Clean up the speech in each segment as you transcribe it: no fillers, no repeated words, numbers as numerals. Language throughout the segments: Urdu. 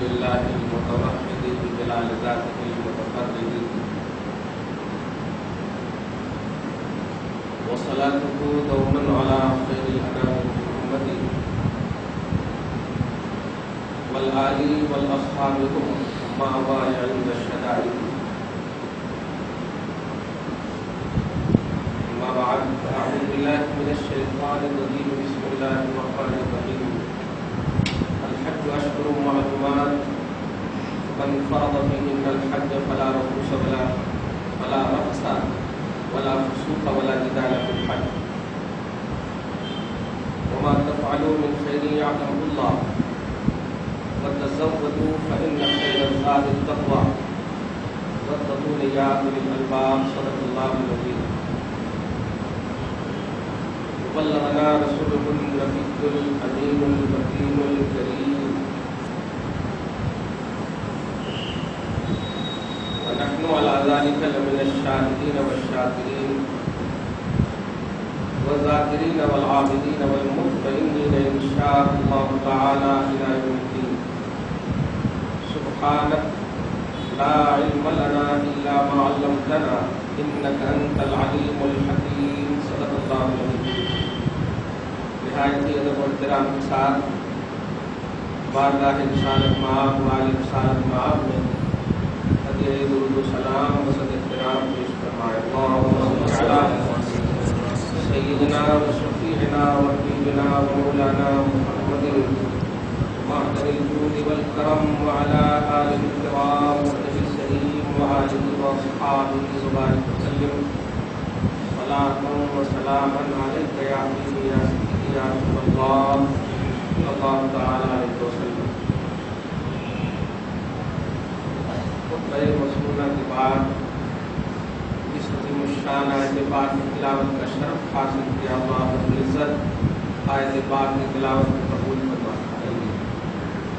لله المتوحد بجلال ذاته المتفرد وصلاته دوما على خير الأنام محمد والآل والأصحاب مع بايع عند الشدائد. أما بعد فأعوذ بالله من الشيطان الرجيم. بسم الله الرحمن الرحيم. الحج أشهر معلومات من فرض فيهن الحج فلا رفث ولا رفث ولا فسوق ولا جدال في الحج وما تفعلوا من خير يعلمه الله وتزودوا فإن خير الزاد التقوى واتقون يا أولي الألباب. صدق الله العظيم. وبلغنا رسوله النبي الأمين المتين الكريم ونحن على ذلك لمن الشاهدين والشاكرين والذاكرين والعابدين والمطمئنين إن شاء الله تعالى إلى يوم الدين. سبحانك لا علم لنا إلا ما علمتنا إنك أنت العليم الحكيم. صدق الله العظيم. نہایت ہی ادب و احترام کے ساتھ بارگاہ رسالت مآب وعلی رسالت مآب میں ہدیہ درود و سلام و صد احترام پیش فرمائے. اللہم صل علی سیدنا و شفیعنا و حبیبنا و مولانا محمد معدن الجود والکرم وعلی آلہ الکرام وصحبہ السلیم وآلہ واصحابہ وبارک وسلم. صلاۃ و سلام علیک یا حبیبی یا سیدی یا رسول اللہ صلی اللہ تعالی علیہ وسلم. خطبہ مسنونہ کے بعد اس عظیم الشان آیت پاک کی تلاوت کا شرف حاصل کیا. اللہ رب العزت آیت پاک کی تلاوت کو قبول فرمائے.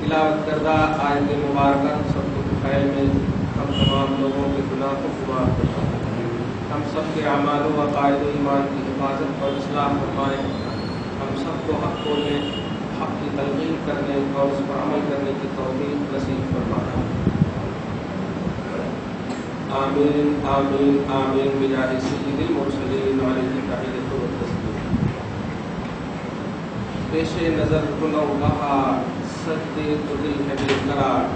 تلاوت کردہ آیت مبارکہ سب کو خیر میں ہم تمام لوگوں کے گناہ کو معاف فرمائے. ہم سب کے اعمال و عقائد و ایمان کی حفاظت اور اصلاح فرمائے. ہم سب کو حق بولنے، حق کی تلقین کرنے اور اس پر عمل کرنے کی توفیق نصیب فرمائے. آمین آمین آمین بجاہ سید المرسلین علیہ تحیۃ و تسلیم. پیش نظر کنو کہا سدے تو دل ہے بے قرار،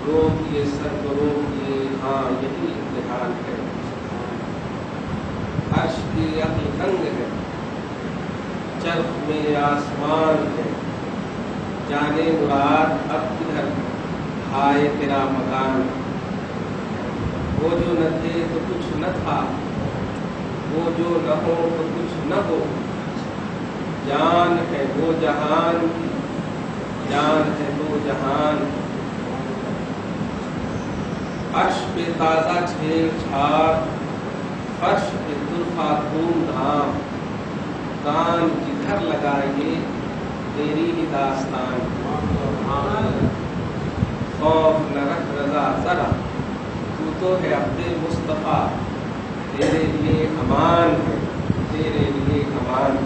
روک یہ سر کو روک یہ ہاں یہی امتحان ہے. عرش کی عقل تنگ ہے، چرخ میں آسمان ہے، جانے مراد اب کدھر آئے تیرا مکان. وہ جو نہ تھے تو کچھ نہ تھا، وہ جو نہ ہو تو کچھ نہ ہو. جان ہے وہ جہان کی، جان ہے وہ جہان. عرش پہ تازہ چھیڑ چھاڑ، فرش پہ طرفہ دھوم دھام. کان جدھر لگائیے تیری ہی داستان. خوف نہ رکھ رضا ذرا، تو ہے عبد مصطفیٰ، تیرے لیے امان ہے، تیرے لیے امان.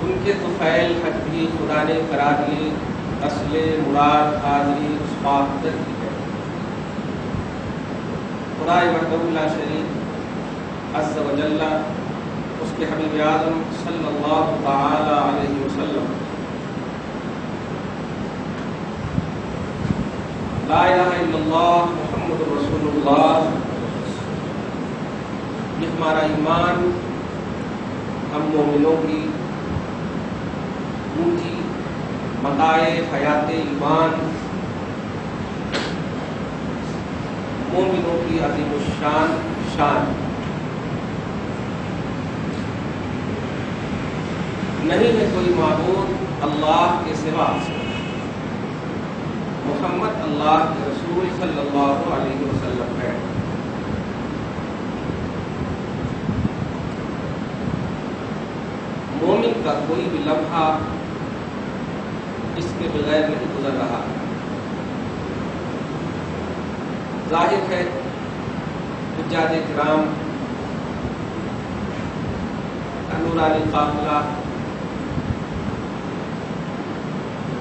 ان کے طفیل حق بھی خدا نے قرار لی، اصل مراد حاضری اس پاکر کی ہے. خدا وحدہ لا شریک عز و جل اس کے حبیب اعظم صلی اللہ تعالی علیہ وسلم لا الہ الا اللہ محمد رسول اللہ، یہ ہمارا ایمان ہم مومنوں کی اونچی متاع حیات ایمان، مومنوں کی عظیم الشان شان. نہیں ہے کوئی معبود اللہ کے سوا، محمد اللہ کے رسول صلی اللہ علیہ وسلم ہے. مومن کا کوئی بھی لمحہ اس کے بغیر نہیں گزر رہا. ظاہر ہے حجاج کرام نورانی قافلہ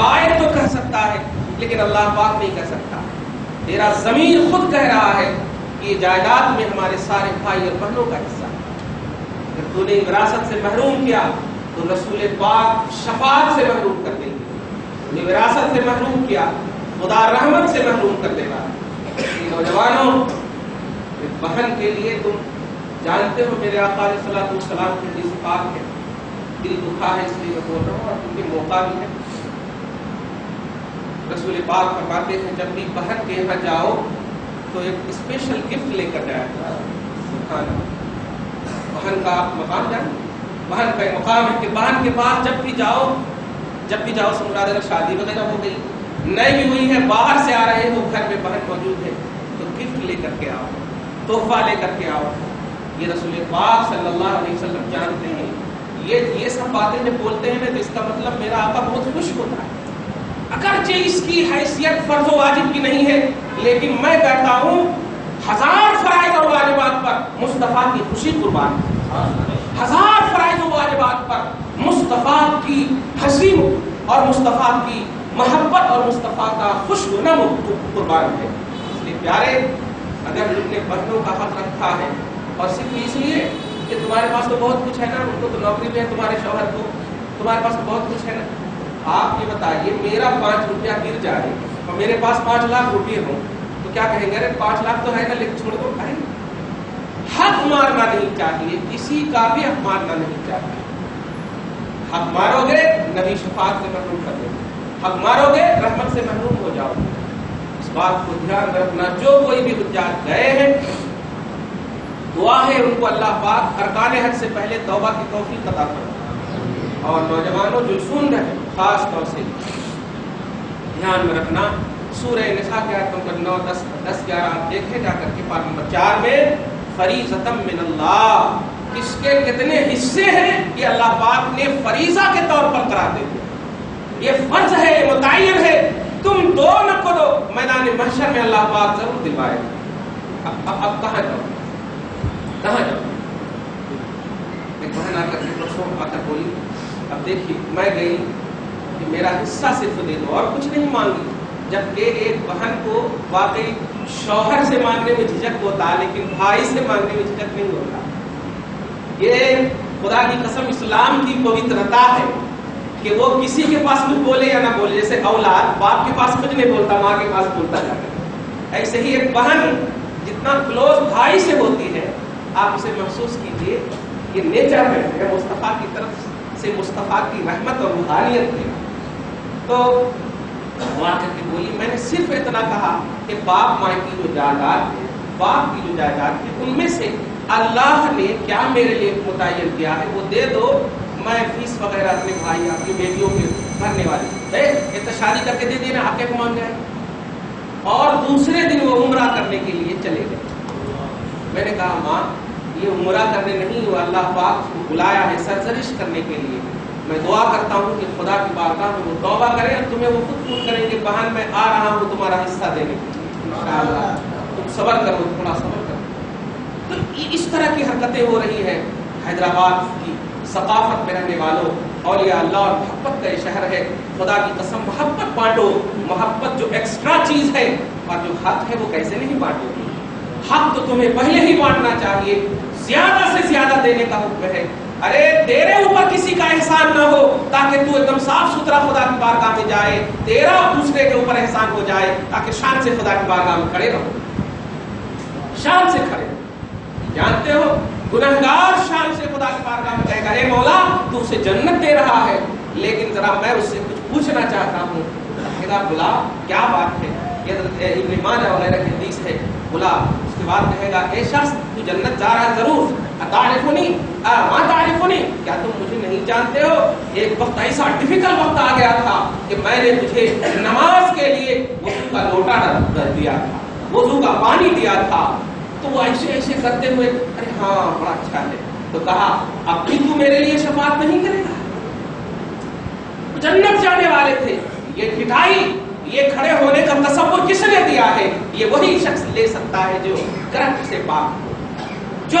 قائد تو کہہ سکتا ہے لیکن اللہ پاک نہیں کہہ سکتا. تیرا ضمیر خود کہہ رہا ہے کہ یہ جائیداد میں ہمارے سارے بھائی اور بہنوں کا حصہ ہے. اگر تو نے وراثت سے محروم کیا تو رسول پاک شفاعت سے محروم کر دیں گے. تو نے وراثت سے محروم کیا خدا رحمت سے محروم کر دے گا. نوجوانوں بہن کے لیے تم جانتے ہو میرے آقا علیہ الصلوۃ والسلام کی حدیث پاک ہے. دل دکھا ہے اس لیے میں بول رہا ہوں اور کیونکہ موقع بھی ہے. رسول پاک فرماتے ہیں جب بھی بہن کے یہاں جاؤ تو ایک اسپیشل گفٹ لے کر جایا کرو. بہن کا آپ مقام جانیں. بہن کا مقام ہے کہ بہن کے پاس جب بھی جاؤ سے مراد اگر شادی وغیرہ ہو گئی نہیں بھی ہوئی ہے باہر سے آ رہے ہو گھر میں بہن موجود ہے تو گفٹ لے کر کے آؤ, تحفہ لے کر کے آؤ. یہ رسول پاک صلی اللہ علیہ وسلم جانتے ہیں. یہ سب باتیں جب بولتے ہیں نا تو اس کا مطلب میرا آقا بہت خوش ہوتا ہے. اگرچہ اس کی حیثیت فرض و واجب کی نہیں ہے لیکن میں کہتا ہوں 1000 فرائض اور واجبات پر مصطفیٰ کی خوشی قربان. 1000 فرائض و واجبات پر مصطفیٰ کی ہنسی اور مصطفیٰ کی محبت اور مصطفیٰ کا خوش ہونا قربان ہے. اس لیے پیارے اگر تم نے بہنوں کا حق رکھا ہے اور صرف اس لیے کہ تمہارے پاس تو بہت کچھ ہے نا, ان کو تو نوکری بھی ہے تمہارے شوہر کو, تمہارے پاس تو بہت کچھ ہے نا. آپ یہ بتائیے میرا 5 روپیہ گر جائے اور میرے پاس 5 لاکھ روپئے ہوں تو کیا کہیں گے ارے 5 لاکھ تو ہے نا لیکن چھوڑ دو. کہیں حق مارنا نہیں چاہیے, کسی کا بھی حق مارنا نہیں چاہیے. حق مارو گے نبی شفاعت سے محروم کر دیں گے, حق مارو گے رحمت سے محروم ہو جاؤ. اس بات کو دھیان رکھنا. جو کوئی بھی حجاج گئے ہیں دعا ہے ان کو اللہ پاک ارکان حج سے پہلے توبہ کی توفیق عطا فرمائے. اور نوجوانوں جو سن رہے ہیں خاص طور سے دھیان میں رکھنا سورہ نساء کے آیت نمبر 9, 10, 11 آپ دیکھیں جا کر کے پارہ نمبر 4 میں فریضۃ من اللہ اس کے کتنے حصے ہیں یہ اللہ پاک نے فریضہ کے طور پر قرار دے دیا. یہ فرض ہے, یہ متعین ہے. تم دو نہ کرو میدان محشر میں اللہ پاک ضرور دلوائے. اب کہاں جاؤ ایک بہن آ کر کے پرسوں آ کر بولی اب دیکھیے میں گئی کہ میرا حصہ صرف دے دو اور کچھ نہیں مانگی. جبکہ ایک بہن کو واقعی شوہر سے مانگنے میں جھجک ہوتا لیکن بھائی سے مانگنے میں جھجک نہیں ہوتا. یہ خدا کی قسم اسلام کی پوترتا ہے کہ وہ کسی کے پاس کچھ بولے یا نہ بولے. جیسے اولاد باپ کے پاس کچھ نہیں بولتا ماں کے پاس بولتا جاتا ہے, ایسے ہی ایک بہن جتنا کلوز بھائی سے ہوتی ہے آپ اسے محسوس کیجئے. یہ نیچر ہے مصطفیٰ کی طرف سے مصطفیٰ کی رحمت اور روحانیت ہے. تو وہ آ کر کے بولی میں نے صرف اتنا کہا کہ باپ ماں کی جو جائیداد ہے باپ کی جو جائیداد ہے ان میں سے اللہ نے کیا میرے لیے متعین کیا ہے وہ دے دو. میں فیس وغیرہ اپنے بھائی اپنی بیٹیوں کے بھرنے والی ایک تو شادی کر کے دے دینا آپ کے مان جائے. اور دوسرے دن وہ عمرہ کرنے کے لیے چلے گئے. میں نے کہا ماں یہ عمرہ کرنے نہیں ہوا اللہ پاک کو بلایا ہے سرزنش کرنے کے لیے. میں دعا کرتا ہوں کہ خدا کی بارگاہ میں وہ توبہ کریں اور تمہیں وہ خود فون کریں گے بہن میں آ رہا ہوں تمہارا حصہ دینے کے لیے انشاءاللہ. تم صبر کرو تھوڑا صبر کرو. تو اس طرح کی حرکتیں ہو رہی ہیں. حیدرآباد کی ثقافت میں رہنے والوں اولیاء اللہ اور محبت کا یہ شہر ہے. خدا کی قسم محبت بانٹو. محبت جو ایکسٹرا چیز ہے اور جو حق ہے وہ کیسے نہیں بانٹو گے. حق تو تمہیں پہلے ہی بانٹنا چاہیے. زیادہ سے زیادہ دینے کا حکم ہے. ارے تیرے اوپر کسی کا احسان نہ ہو تاکہ تو ایک دم صاف ستھرا خدا کی بارگاہ میں جائے. تیرا اور دوسرے کے اوپر احسان ہو جائے تاکہ شان سے خدا کی بارگاہ میں کھڑے رہو. شان سے کھڑے. جانتے ہو گنہگار شان سے خدا کی بارگاہ میں کہے گا اے مولا تو اسے جنت دے رہا ہے لیکن ذرا میں اس سے کچھ پوچھنا چاہتا ہوں. کہے گا بلا کیا بات ہے. یہ ابن ماجہ وغیرہ کی حدیث ہے. بلا اس کے بعد کہے گا اے شخص تو جنت جا رہا ہے ضرور. اتعرفنی ما تعرفنی کیا تم مجھے نہیں جانتے ہو. ایک وقت ایسا ڈیفیکلٹ وقت آ گیا تھا کہ میں نے تجھے نماز کے لیے وضو کا لوٹا دیا تھا, وضو کا پانی دیا تھا. تو وہ ایسے ایسے کرتے ہوئے ارے ہاں بڑا اچھا ہے. تو کہا اب بھی تو میرے لیے شفاعت نہیں کرے گا. جنت جانے والے تھے. یہ ٹھٹائی یہ کھڑے ہونے کا تصور کس نے دیا ہے. یہ وہی شخص لے سکتا ہے جو گرفت سے پاک ہو, جو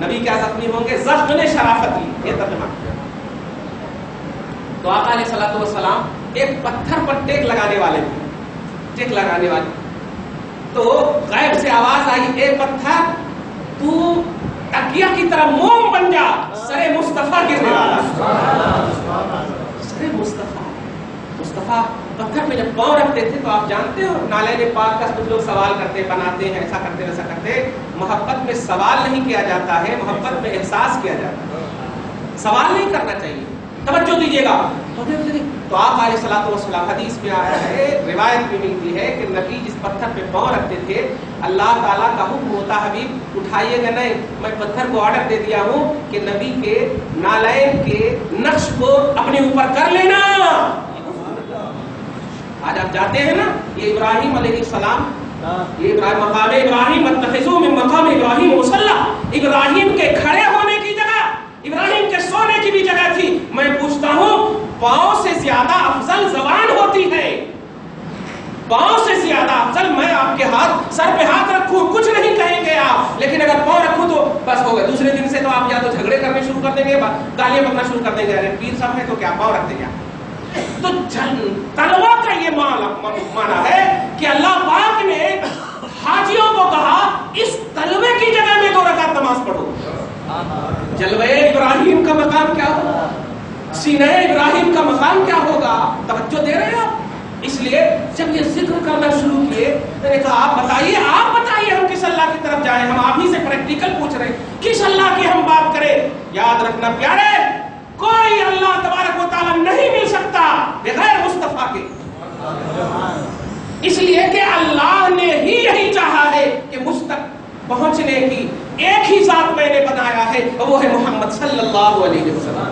نبی کیا زخمی ہوں گے؟ زخم نے شرافت لی. یہ ترجمہ. تو آقا علیہ الصلوۃ والسلام ایک پتھر پر ٹیک لگانے والے تھے. ٹیک لگانے والے تو غیب سے آواز آئی، اے پتھر تو تکیہ کی طرح موم بن جا، سر مصطفیٰ گرنے والا. سر مصطفیٰ پتھر پہ جب پاؤں رکھتے تھے تو آپ جانتے ہو نالین پاک کا کچھ لوگ سوال کرتے بناتے ہیں، ایسا کرتے ویسا کرتے. محبت میں سوال نہیں کیا جاتا ہے، محبت میں احساس کیا جاتا ہے. سوال نہیں کرنا چاہیے. توجہ دیجیے گا. تو آپ علیہ الصلوۃ والسلام حدیث میں آیا ہے، روایت میں ملتی ہے کہ نبی جس پتھر پہ پاؤں رکھتے تھے اللہ تعالیٰ کا حکم ہوتا حبیب اٹھائیے گا نہیں. میں پتھر کو آرڈر دے دیا ہوں کہ نبی کے نالین کے نقش کو اپنے اوپر کر لینا. آج آپ جاتے ہیں نا، یہ ابراہیم علیہ السلام، یہ مقام ابراہیم اتخذوا من مقام ابراہیم مصلی، ابراہیم کے کھڑے ہونے کی جگہ، ابراہیم کے سونے کی بھی جگہ تھی. میں پوچھتا ہوں پاؤں سے زیادہ افضل زبان ہوتی ہے، پاؤں سے زیادہ افضل. میں آپ کے ہاتھ سر پہ ہاتھ رکھوں کچھ نہیں کہیں گے آپ، لیکن اگر پاؤں رکھوں تو بس ہو گیا. دوسرے دن سے تو آپ یا تو جھگڑے کرنے شروع کر دیں گے، گالیاں بکنا شروع کر دیں گے. ارے پیر صاحب ہے تو کیا پاؤں رکھ دیں گے. تو تلوا کا یہ معنی ہے کہ اللہ پاک نے حاجیوں کو کہا اس تلوے کی جگہ میں 2 رکعت نماز پڑھو. جلوہ ابراہیم کا مقام کیا ہوگا، سینہ ابراہیم کا مقام کیا ہوگا. توجہ دے رہے ہیں آپ. اس لیے جب یہ ذکر کرنا شروع کیے میں نے کہا آپ بتائیے ہم کس اللہ کی طرف جائیں. ہم آپ ہی سے پریکٹیکل پوچھ رہے ہیں کس اللہ کی ہم بات کریں. یاد رکھنا پیارے، کوئی اللہ تبارک و تعالی نہیں مل سکتا بغیر مصطفیٰ کے. اس لیے کہ اللہ نے ہی یہی چاہا ہے کہ مجھ تک پہنچنے کی ایک ہی ذات میں نے بنایا ہے، وہ ہے محمد صلی اللہ علیہ وسلم.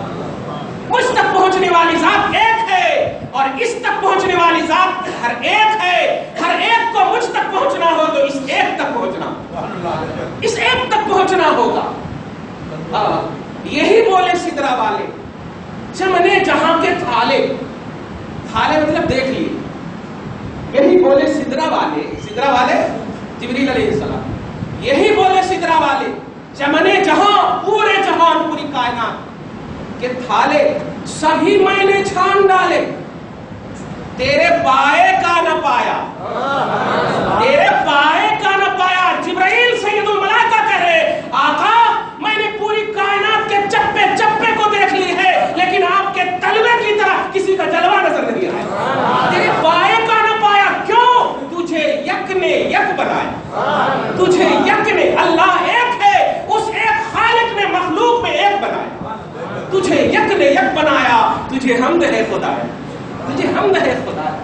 مجھ تک پہنچنے والی ذات ایک ہے اور اس تک پہنچنے والی ذات ہر ایک ہے. ہر ایک کو مجھ تک پہنچنا ہو تو اس ایک تک پہنچنا ہوگا. یہی بولے سدرا والے چمنے جہاں کے تھالے مطلب دیکھ لیے. یہی بولے سدرا والے جبریل علیہ السلام، یہی بولے سدرا والے چمنے جہاں پورے جہان پوری کائنات کے تھالے سبھی میں نے چھان ڈالے، تیرے پائے کا نہ پایا، تیرے پائے کا نہ پایا. جبرائیل سید الملائکہ کہے آقا میں نے پوری کائنات کے چپے چپے کو دیکھ لی ہے لیکن آپ کے تلوے کی طرح کسی کا جلوہ نظر نہیں آیا. تیرے پائے کا نہ پایا کیوں؟ تجھے یک نے یک بنایا، تجھے یک نے، اللہ ایک ہے، اس ایک خالق نے مخلوق میں ایک بنایا. تجھے یک نے یک بنایا، تجھے حمد ہے خدا ہے، تجھے حمد ہے خدا ہے.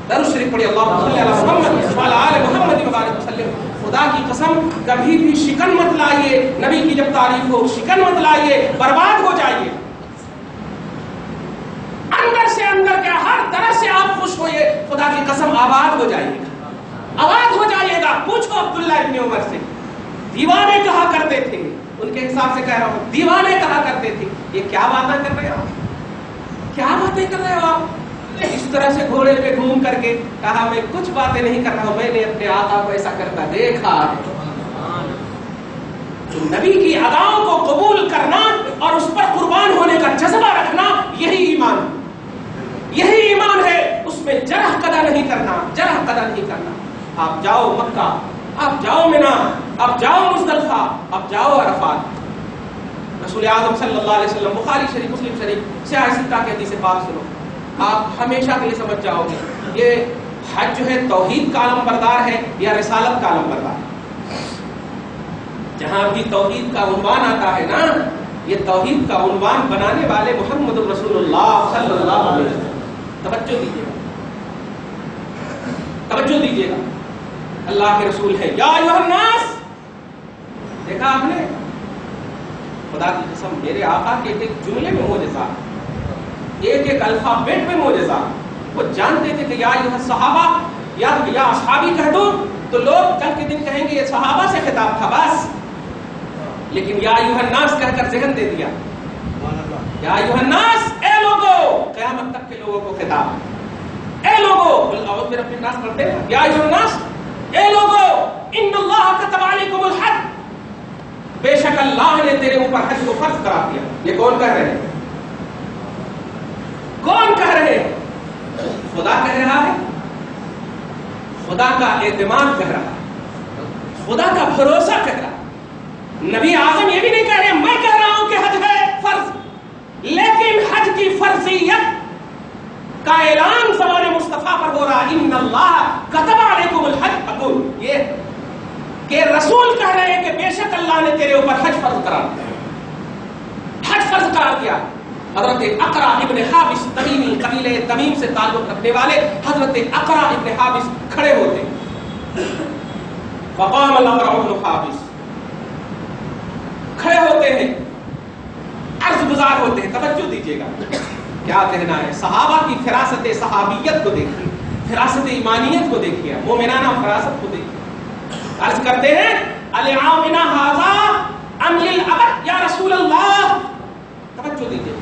درود شریف پڑھی اللہم صلی علی محمد وعلی آل محمد وبارک وسلم. خدا کی قسم کبھی بھی شکن مت لائیے، نبی کی جب تعریف ہو شکن مت لائیے، برباد ہو جائیے. اندر سے اندر کیا ہر طرح سے آپ خوش ہوئے، خدا کی قسم آباد ہو جائیے گا، آباد ہو جائیے گا. پوچھو عبداللہ ابن عمر سے، دیوانے کہا کرتے تھے، ان کے حساب سے کہہ رہا ہوں، دیوانے کہا کرتے تھے یہ کیا باتیں کر رہے ہو، کیا باتیں کر رہے ہو آپ. اس طرح سے گھوڑے پہ گھوم کر کے کہا میں کچھ باتیں نہیں کر رہا ہوں، میں نے اپنے آقا کو ایسا کرتا دیکھا ہے. تو نبی کی اداؤں کو قبول کرنا اور اس پر قربان ہونے کا جذبہ رکھنا یہی ایمان، یہی ایمان ہے. اس میں جرح قدر نہیں کرنا. آپ جاؤ مکہ، آپ جاؤ منی، آپ جاؤ مزدلفہ، آپ جاؤ عرفات. رسول اعظم صلی اللہ علیہ وسلم، بخاری شریف مسلم شریف سیاہ ستہ کی حدیث پاک سنو، آپ ہمیشہ کے لیے سمجھ جاؤ گے یہ حج جو ہے توحید کا علم بردار ہے یا رسالت کا علم بردار ہے. جہاں بھی توحید کا عنوان آتا ہے نا، یہ توحید کا عنوان بنانے والے محمد رسول اللہ صلی اللہ علیہ وسلم. توجہ دیجیے گا، اللہ کے رسول ہے. یا ایھا الناس، دیکھا آپ نے، خدا کی قسم میرے آقا کے ایک جملے میں معجزہ، ایک ایک الفابیٹ میں معجزہ. وہ جانتے تھے کہ یا ایھا الصحابہ، یا اصحابی کہہ دو تو لوگ کل کے دن کہیں گے یہ صحابہ سے خطاب تھا بس، لیکن یا ایھا الناس کہہ کر ذہن دے دیا. یا ایھا الناس، اے لوگو، قیامت تک کے لوگوں کو خطاب. اے لوگو، اعوذ برب الناس پڑھتے ہیں، یا ایھا الناس، اے لوگو، ان اللہ کتب علیکم الحج، بے شک اللہ نے تیرے اوپر حج کو فرض کرا دیا. یہ کون کہہ رہے ہیں؟ کون کہہ رہے ہیں؟ خدا کہہ رہا ہے. خدا کا اعتماد کہہ رہا ہے, خدا کا بھروسہ کہہ رہا ہے. نبی اعظم یہ بھی نہیں کہہ رہے میں کہہ رہا ہوں کہ حج ہے فرض, لیکن حج کی فرضیت کا اعلان زبان مصطفیٰ پر ہو رہا. ان اللہ کتب علیکم الحج, اقول یہ کہ رسول کہہ رہے ہیں کہ بے شک اللہ نے تیرے اوپر حج فرض کرا دیا, حج فرض کرا دیا. حضرت اقرا ابن حابس تمیمی, قبیلہ تمیم سے تعلق رکھنے والے حضرت اقرا ابن حابس کھڑے ہوتے ہیں. فقام الاقرع ابن حابس, کھڑے ہوتے ہیں, عرض گزار ہوتے ہیں. توجہ دیجیے گا کیا کہنا ہے. صحابہ کی فراست صحابیت کو دیکھیے, فراست ایمانیت کو دیکھیے, مومنانہ فراست کو دیکھیے. عرض کرتے ہیں العامنا ھذا ام للابد یا رسول اللہ. توجہ دیجیے,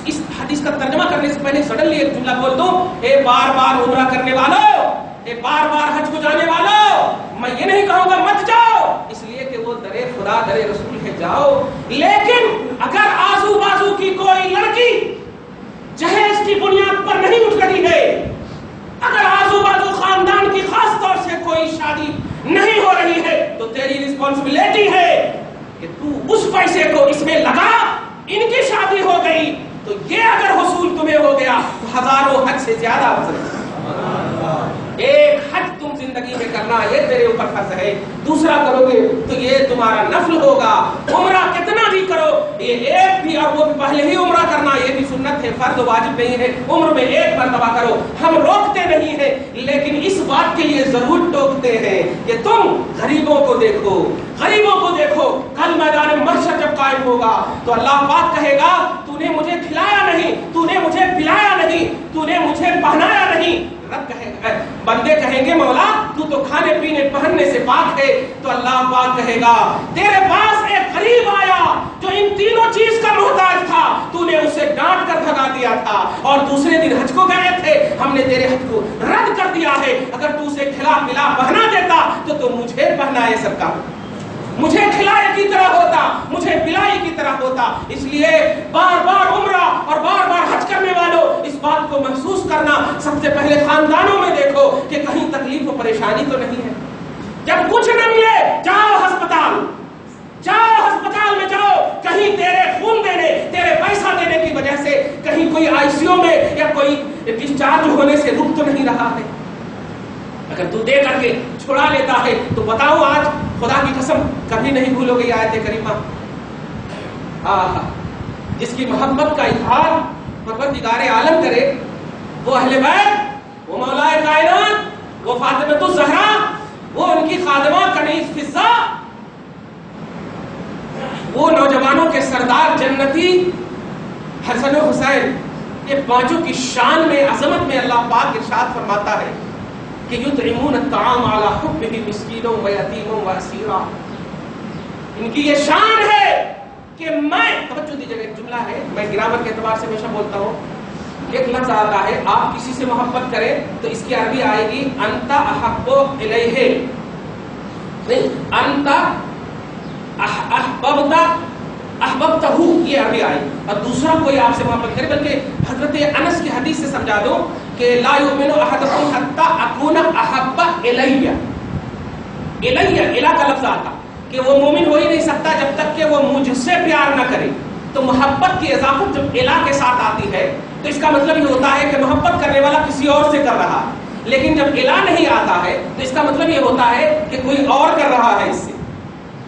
اس حدیث کا ترجمہ کرنے سے پہلے سڈنلی ایک جملہ بول دوں. اے بار بار عمرہ کرنے والوں, اے بار بار حج کو جانے والوں, میں یہ نہیں کہوں گا مت جاؤ, اس لیے کہ وہ درے خدا درے رسول ہے, جاؤ. لیکن اگر آزو بازو کی کوئی لڑکی جہیز کی بنیاد پر نہیں اٹھ رہی ہے, اگر آزو بازو خاندان کی خاص طور سے کوئی شادی نہیں ہو رہی ہے, تو تیری رسپانسبلٹی ہے کہ تو اس پیسے کو اس میں لگا. ان کی شادی ہو گئی تو یہ اگر حصول تمہیں ہو گیا تو ہزاروں حج سے زیادہ افضل. ایک حج تم زندگی میں کرنا یہ تیرے اوپر فرض ہے, دوسرا کرو گے تو یہ تمہارا نفل ہوگا. عمرہ کتنا بھی کرو, یہ ایک بھی, اور وہ بھی پہلے ہی عمرہ کرنا یہ بھی سنت ہے, فرض واجب نہیں ہے. عمر میں ایک مرتبہ کرو. ہم روکتے نہیں ہیں, لیکن اس بات کے لیے ضرور ٹوکتے ہیں کہ تم غریبوں کو دیکھو, غریبوں کو دیکھو. کل میدان محشر جب قائم ہوگا تو اللہ پاک کہے گا تو نے مجھے کھلایا نہیں, تو نے مجھے پلایا نہیں, تو نے مجھے پہنایا نہیں. رب کہے گا, بندے کہیں گے مولا تو تو کھانے پینے پہننے سے پاک ہے. تو اللہ پاک کہے گا تیرے پاس ایک غریب آیا جو ان تینوں چیز کا محتاج تھا, تو نے اسے ڈانٹ کر بھگا دیا تھا, اور دوسرے دن حج کو گئے تھے, ہم نے تیرے حج کو رد کر دیا ہے. اگر تو اسے کھلا پلا پہنا دیتا تو مجھے پہنائے سکتا, مجھے کھلائے کی طرح ہوتا, مجھے پلائی کی طرح ہوتا. اس لیے بار بار عمرہ اور بار بار حج کرنے والوں اس بات کو محسوس کرنا. سب سے پہلے خاندانوں میں دیکھو کہ کہیں تکلیف و پریشانی تو نہیں ہے. جب کچھ نہ ملے جاؤ ہسپتال, جاؤ ہسپتال میں جاؤ. کہیں تیرے خون دینے, تیرے پیسہ دینے کی وجہ سے کہیں کوئی آئی سی یو میں یا کوئی ڈسچارج ہونے سے رک تو نہیں رہا ہے. اگر تو دے کر کے چھوڑا لیتا ہے تو بتاؤ آج خدا کی قسم کبھی نہیں بھولو گی آیت کریمہ, جس کی محبت کا اظہار پروردگار عالم کرے, وہ اہل بیت, وہ مولا کائنات, وہ فاطمہ الزہرا, وہ ان کی خادمہ کنیز فضہ, وہ نوجوانوں کے سردار جنتی حسن و حسین. یہ پانچوں کی شان میں, عظمت میں اللہ پاک ارشاد فرماتا ہے کہ یطعمون الطعام علی حبہ مسکینا و یتیما و اسیرا. ان کی یہ شان ہے کہ میں, توجہ دیجیے, ایک جملہ ہے, میں گرامر کے اعتبار سے ہمیشہ بولتا ہوں. ایک لفظ آتا ہے, آپ کسی سے محبت کریں تو اس کی عربی آئے گی انت احب الیہ, نہیں انت احببتہ, یہ عربی آئی. اور دوسرا کوئی آپ سے محبت کرے, بلکہ حضرت انس کی حدیث سے سمجھا دو کہ لا یؤمن احدکم حتی اکون احب الیہ. الیہ, الہ کا لفظ آتا کہ وہ مومن ہو ہی نہیں سکتا جب تک کہ وہ مجھ سے پیار نہ کرے. تو محبت کی اضافت جب الہ کے ساتھ آتی ہے تو اس کا مطلب یہ ہوتا ہے کہ محبت کرنے والا کسی اور سے کر رہا ہے. لیکن جب الہ نہیں آتا ہے تو اس کا مطلب یہ ہوتا ہے کہ کوئی اور کر رہا ہے اس سے,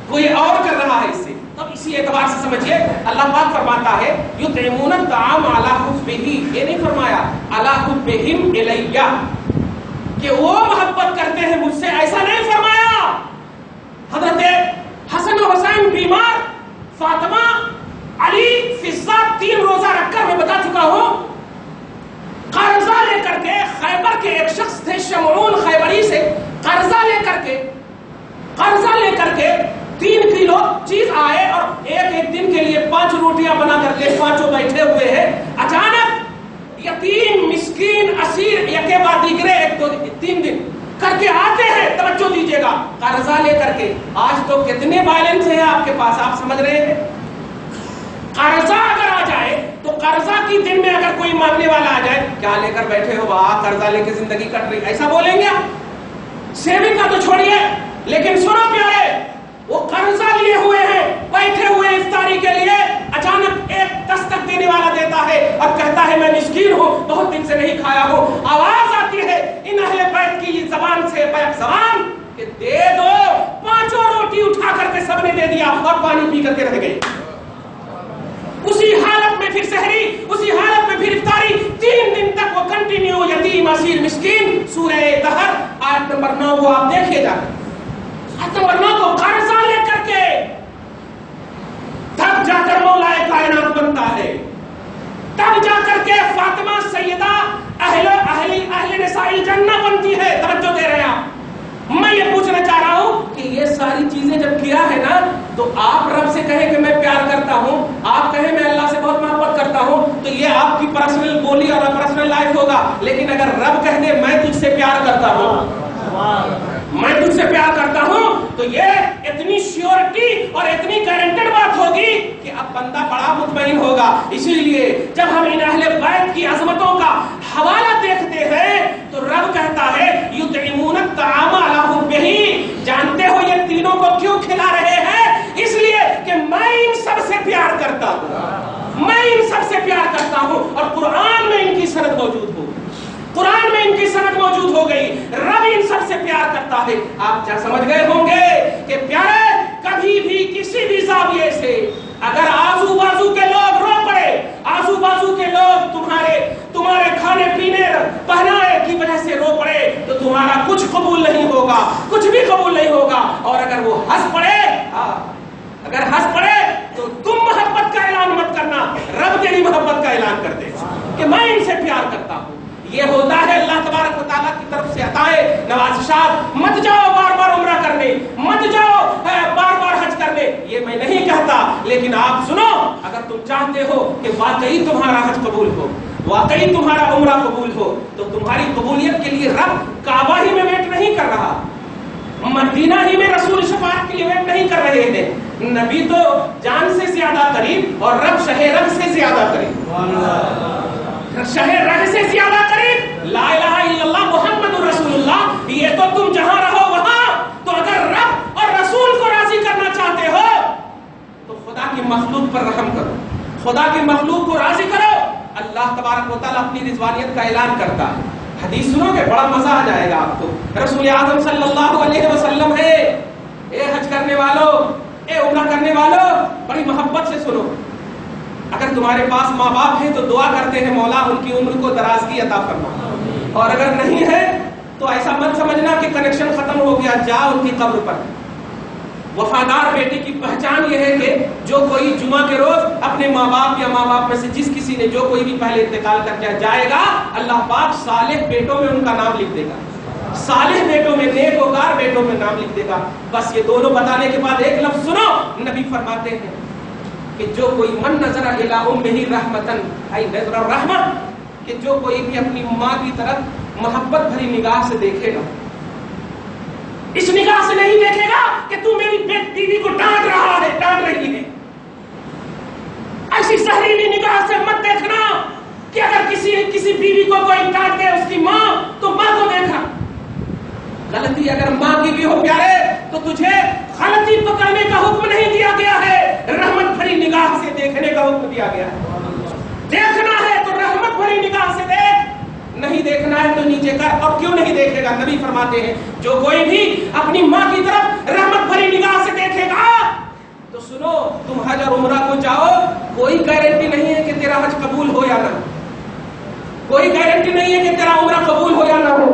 کوئی اور کر رہا ہے اس سے. تو اسی اعتبار سے سمجھیے اللہ پاک فرماتا ہے یطعمون الطعام علی حبہ, یہ نہیں فرمایا علی حبہم الیہ کہ وہ محبت کرتے ہیں مجھ سے, ایسا نہیں فرمایا. حضرت حسن و حسین بیمار, فاطمہ, علی, فضہ 3 روزہ رکھ کر میں بتا چکا ہوں, قرضہ لے کر کے خیبر کے ایک شخص تھے شمعون خیبری سے قرضہ لے کر کے 3 کلو چیز آئے اور ایک دن کے لیے 5 روٹیاں بنا کر کے 5 بیٹھے ہوئے ہیں. اچانک یتیم, مسکین, اسیر, یکے بعد دیگرے 1 2 3 دن کر کے توجہ دیجیے گا، قرضہ لے کر کے آج تو کتنے بیلنس ہیں آپ کے پاس، آپ سمجھ رہے ہیں؟ قرضہ اگر آ جائے تو قرضہ کی دن میں اگر کوئی مانگنے والا آ جائے، کیا لے کر بیٹھے ہو، واہ قرضہ لے کے زندگی کٹ رہی، ایسا بولیں گے آپ؟ سیونگ کا تو چھوڑیے، لیکن سنو پیارے، وہ قرضہ لیے ہوئے ہیں، بیٹھے ہوئے افطاری کے لیے، اچانک ایک دستک دینے والا دیتا ہے اور کہتا ہے میں مسکین ہوں، بہت دن سے نہیں کھایا ہوں، آواز آتی ہے ان اہل بیت کی زبان سے، بیک زبان کہ دے دو، 5 روٹی اٹھا کر کے سب نے دے دیا اور پانی پی کر کے رہ گئے، اسی حالت میں پھر سحری، اسی حالت میں پھر افطاری، 3 دن تک وہ کنٹینیو، یتیم اسیر مسکین۔ سورہ دہر آیت نمبر 9 کو آپ دیکھیے جا کر، آیت نمبر 9 کو قرضہ لے کر کے تب جا کر مولا کائنات بنتا ہے، تب جا کر کے فاطمہ سیدہ اہل نساء الجنہ بنتی ہے۔ توجہ دے رہے ہیں آپ؟ میں یہ پوچھنا چاہ رہا ہوں کہ یہ ساری چیزیں جب کیا ہے نا، تو آپ رب سے کہیں کہ میں پیار کرتا ہوں، آپ کہیں میں اللہ سے بہت محبت کرتا ہوں، تو یہ آپ کی پرسنل بولی اور پرسنل لائف ہوگا، لیکن اگر رب کہہ دے میں تجھ سے پیار کرتا ہوں، میں تجھ سے پیار کرتا ہوں، تو یہ اتنی شیورٹی اور اتنی گارنٹیڈ بات ہوگی کہ اب بندہ بڑا مطمئن ہوگا۔ اسی لیے جب ہم ان اہل بیت کی عظمتوں کا حوالہ دیکھتے ہیں تو رب کہتا ہے یطعمون الطعام علی حبہ، جانتے ہو یہ تینوں کو کیوں کھلا رہے ہیں؟ اس لیے کہ میں ان سب سے پیار کرتا ہوں، میں ان سب سے پیار کرتا ہوں، اور قرآن میں ان کی سند موجود ہو، قرآن میں ان کی سند موجود ہو گئی، رب ان سب سے پیار کرتا ہے۔ آپ کیا سمجھ گئے ہوں گے کہ پیارے کبھی بھی کسی بھی زاویے سے اگر آزو بازو کے لوگ رو پڑے، آزو بازو کے لوگ تمہارے کھانے پینے پہنائے کی وجہ سے رو پڑے، تو تمہارا کچھ قبول نہیں ہوگا، کچھ بھی قبول نہیں ہوگا، اور اگر وہ ہنس پڑے، اگر ہنس پڑے تو تم محبت کا اعلان مت کرنا، رب تیری محبت کا اعلان کر دے کہ میں ان سے پیار کرتا ہوں۔ یہ ہوتا ہے اللہ تبارک و تعالیٰ کی طرف سے عطائے نوازشات۔ مت جاؤ بار بار عمرہ کرنے، مت جاؤ بار بار حج کرنے، یہ میں نہیں کہتا، لیکن آپ سنو، اگر تم چاہتے ہو کہ واقعی تمہارا حج قبول ہو، واقعی تمہارا عمرہ قبول ہو، تو تمہاری قبولیت کے لیے رب کعبہ ہی میں ویٹ نہیں کر رہا، مدینہ ہی میں رسول شفاعت کے لیے ویٹ نہیں کر رہے ہیں، نبی تو جان سے زیادہ قریب اور رب شہ رگ سے زیادہ قریب، شہر رہ سے زیادہ قریب، لا الہ الا اللہ محمد رسول اللہ، یہ تو تم جہاں رہو وہاں، تو اگر رب اور رسول کو راضی کرنا چاہتے ہو تو خدا کی مخلوق پر رحم کرو، خدا کی مخلوق کو راضی کرو۔ اللہ تبارک و تعالیٰ اپنی رضوانیت کا اعلان کرتا ہے، حدیث سنو گے بڑا مزہ آ جائے گا آپ کو۔ رسول اعظم صلی اللہ علیہ وسلم ہے، اے حج کرنے والوں، اے عمرہ کرنے والوں، بڑی محبت سے سنو، اگر تمہارے پاس ماں باپ ہیں تو دعا کرتے ہیں مولا ان کی عمر کو درازگی عطا فرما، اور اگر نہیں ہے تو ایسا مت سمجھنا کہ کنیکشن ختم ہو گیا، جا ان کی قبر پر۔ وفادار بیٹی کی پہچان یہ ہے کہ جو کوئی جمعہ کے روز اپنے ماں باپ یا ماں باپ میں سے جس کسی نے جو کوئی بھی پہلے انتقال کر کے جائے گا، اللہ پاک صالح بیٹوں میں ان کا نام لکھ دے گا، صالح بیٹوں میں، نیکوکار بیٹوں میں نام لکھ دے گا۔ بس یہ دونوں بتانے کے بعد ایک لفظ سنو، نبی فرماتے ہیں کہ جو کوئی من نظر الی امہ رحمتن ای نظر الرحمت، کہ جو کوئی بھی اپنی ماں کی طرف محبت بھری نگاہ سے دیکھے گا، اس نگاہ سے نہیں دیکھے گا کہ تو میری بیوی کو ڈانٹ رہا ہے، ڈانٹ رہی ہے، ایسی زہریلی نگاہ سے مت دیکھنا کہ اگر کسی بیوی کو کوئی ڈانٹ دے اس کی ماں، تو ماں کو دیکھنا، غلطی اگر ماں کی بھی ہو پیارے تو تجھے غلطی پکڑنے کا حکم نہیں دیا گیا ہے، رحمت بھری نگاہ سے دیکھنے کا حکم دیا گیا ہے۔ دیکھنا ہے تو رحمت بھری نگاہ سے دیکھ، نہیں دیکھنا ہے تو نیچے کر۔ اور کیوں نہیں دیکھے گا؟ نبی فرماتے ہیں جو کوئی بھی اپنی ماں کی طرف رحمت بھری نگاہ سے دیکھے گا، تو سنو تم حج اور عمرہ کو جاؤ، کوئی گارنٹی نہیں ہے کہ تیرا حج قبول ہو یا نہ ہو، کوئی گارنٹی نہیں ہے کہ تیرا عمرہ قبول ہو یا نہ ہو،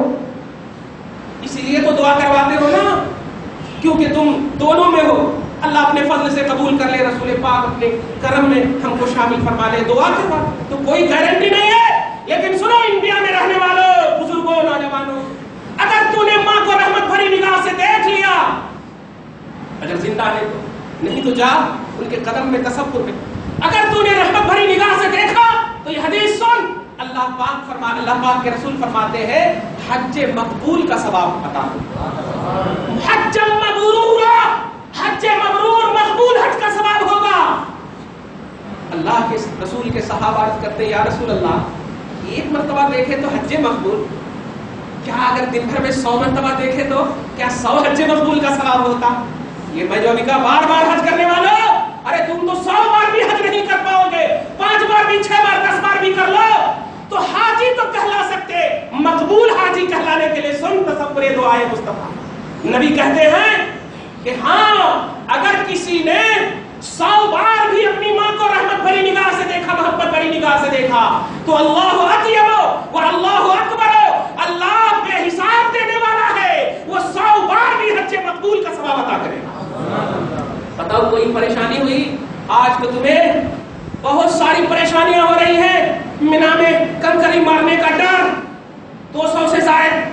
اسی لیے تو دعا کرواتے ہو نا، کیونکہ تم دونوں میں ہو، اللہ اپنے فضل سے قبول کر لے، رسول پاک اپنے کرم میں ہم کو شامل فرما لے، دعا کروا، تو کوئی گارنٹی نہیں ہے۔ لیکن سنو انڈیا میں رہنے والوں، بزرگوں، نوجوانوں، اگر تو نے ماں کو رحمت بھری نگاہ سے دیکھ لیا، اگر زندہ ہے تو، نہیں تو جا ان کے قدم میں تصور میں، اگر تو نے رحمت بھری نگاہ سے دیکھا تو یہ حدیث سن، اللہ پاک کے رسول فرماتے ہیں حج مقبول کا ثواب عطا ہوگا۔ اللہ کے رسول کے صحابہ عرض کرتے یا رسول اللہ ایک مرتبہ دیکھے تو حج مقبول، کیا اگر دن بھر میں 100 مرتبہ دیکھے تو کیا 100 حج مقبول کا ثواب ہوتا؟ یہ میں جو ابھی کہا بار بار حج کرنے والوں، ارے تم تو 100 بار بھی حج نہیں کر پاؤ گے، 5 بار بھی 6 بار 10 بار بھی کر لو تو حاجی تو کہلا سکتے، مقبول حاجی کہلانے کے لیے سن تصور دعائے مصطفیٰ۔ نبی کہتے ہیں کہ ہاں اگر کسی نے 100 بار بھی اپنی ماں کو رحمت بھری نگاہ سے دیکھا، محبت بھری نگاہ سے دیکھا تو اللہ اطیب و اللہ اکبر، اللہ بے حساب دینے والا ہے، وہ 100 بار بھی حج مقبول کا ثواب عطا کرے گا۔ بتاؤ کوئی پریشانی ہوئی؟ آج تو تمہیں بہت ساری پریشانیاں ہو رہی ہیں، مینا میں کنکری مارنے کا ڈر، 200 سے زائد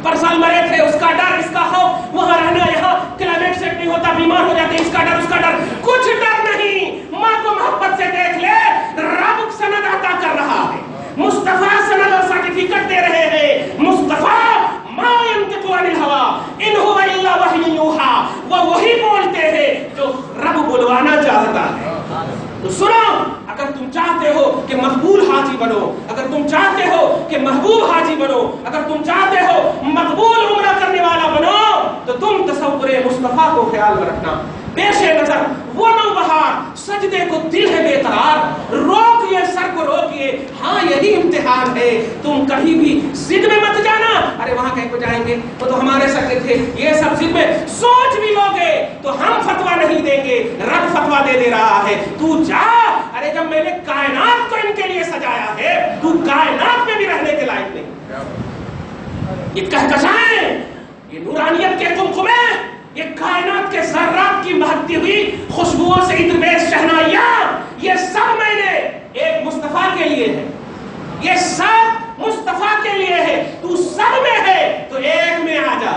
پرسال مرے تھے اس کا ڈر، اس کا خوف، وہاں رہنا، یہاں کلائمیٹ سیٹ نہیں ہوتا، بیمار ہو جاتے اس کا ڈر، اس کا ڈر، کچھ ڈر نہیں۔ ماں کو محبت سے دیکھ لے، رب سند عطا کر رہا ہے، مصطفیٰ سند اور سرٹیفکیٹ دے رہے ہیں، مصطفیٰ ما ينطق عن الهوى ان هو الا وحی یوحی، وہ وہی بولتے ہیں جو رب بلوانا چاہتا ہے۔ تو سنو، اگر تم چاہتے ہو کہ مقبول حاجی بنو، اگر تم چاہتے ہو کہ محبوب حاجی بنو، اگر تم چاہتے ہو مقبول عمرہ کرنے والا بنو تو تم تصور مصطفیٰ کو خیال میں رکھنا۔ پیش نظر وہ نوبہار، سجدے کو دل ہے بے قرار، روکیے سر کو روکیے، ہاں یہی امتحان ہے، تم کبھی بھی ضد میں مت جانا، ارے وہاں کہیں کو جائیں گے وہ تو ہمارے ساتھ تھے، یہ سب ضد میں سوچ بھی لوگے تو ہم فتویٰ نہیں دیں گے، رب فتویٰ دے رہا ہے، تو جا، ارے جب میں نے کائنات کو ان کے لیے سجایا ہے تو کائنات میں بھی رہنے کے لائق نہیں۔ یہ کہکشائیں، یہ نورانیت کے قمقمے، یہ کائنات کے ذرات کی مہکتی ہوئی خوشبوؤں سے ادربیز شہنائیاں، یہ سب میں نے ایک مصطفیٰ کے لیے ہے، یہ سب مصطفیٰ کے لیے ہے، تو سب میں ہے تو ایک میں آ جا،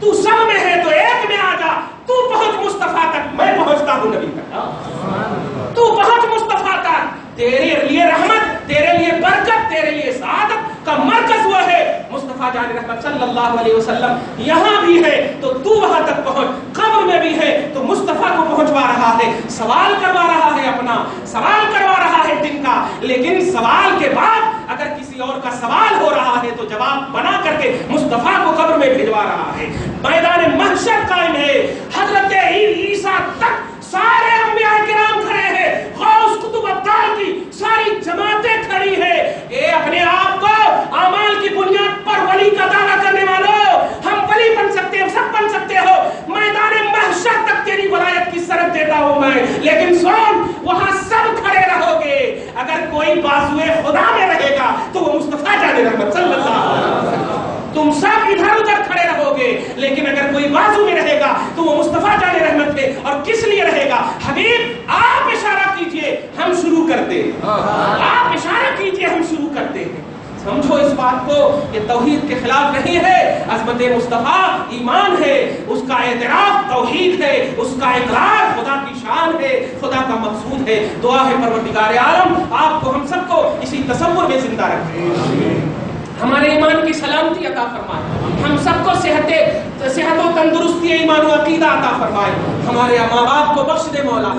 تو سب میں ہے تو ایک میں آ جا، تو پہنچ مصطفیٰ تک، میں پہنچتا ہوں نبی تک، تو پہنچ مصطفیٰ تک، تیرے لیے رحمت، تیرے لیے برکت، تیرے لیے سعادت کا مرکز وہ ہے مصطفیٰ جان رحمت صلی اللہ علیہ وسلم، یہاں بھی ہے تو تو وہاں تک پہنچ، قبر میں بھی ہے تو مصطفیٰ کو پہنچوا رہا ہے، سوال کروا رہا ہے، اپنا سوال کروا رہا ہے دن کا، لیکن سوال کے بعد اگر کسی اور کا سوال ہو رہا ہے تو جواب بنا کر کے مصطفیٰ کو قبر میں بھجوا رہا ہے۔ میدان محشر قائم ہے، حضرت عیسیٰ تک سارے انبیاء کرام کھڑے ہیں، غوث قطب ابدال کی ساری جماعتیں کھڑی ہیں، اے اپنے آپ کو اعمال کی بنیاد پر ولی کا دعویٰ کرنے والوں، ہم ولی بن سکتے ہو، سب بن سکتے ہو، میدان محشر تک تیری ولایت کی سند دیتا ہوں میں، لیکن سن وہاں سب کھڑے رہو گے، اگر کوئی بازوئے خدا میں رہے گا تو وہ مصطفیٰ جان رحمت صلی اللہ علیہ وسلم، تم سب ادھر ادھر کھڑے رہو گے، لیکن اگر کوئی بازو میں رہے گا تو وہ مصطفیٰ جان رحمت ہے، اور کس لیے رہے گا؟ حبیب آپ اشارہ کیجئے ہم شروع کرتے ہیں، آپ اشارہ کیجئے ہم شروع کرتے ہیں۔ سمجھو اس بات کو، یہ توحید کے خلاف نہیں ہے، عظمت مصطفیٰ ایمان ہے، اس کا اعتراف توحید ہے، اس کا اقرار خدا کی شان ہے، خدا کا مقصود ہے۔ دعا ہے پروردگار عالم آپ کو ہم سب کو اسی تصور میں زندہ رکھے، ہمارے ایمان کی سلامتی عطا فرمائے، ہم سب کو صحت و تندرستی ایمان و عقیدہ عطا فرمائے، ہمارے ماں باپ کو بخش دے مولا۔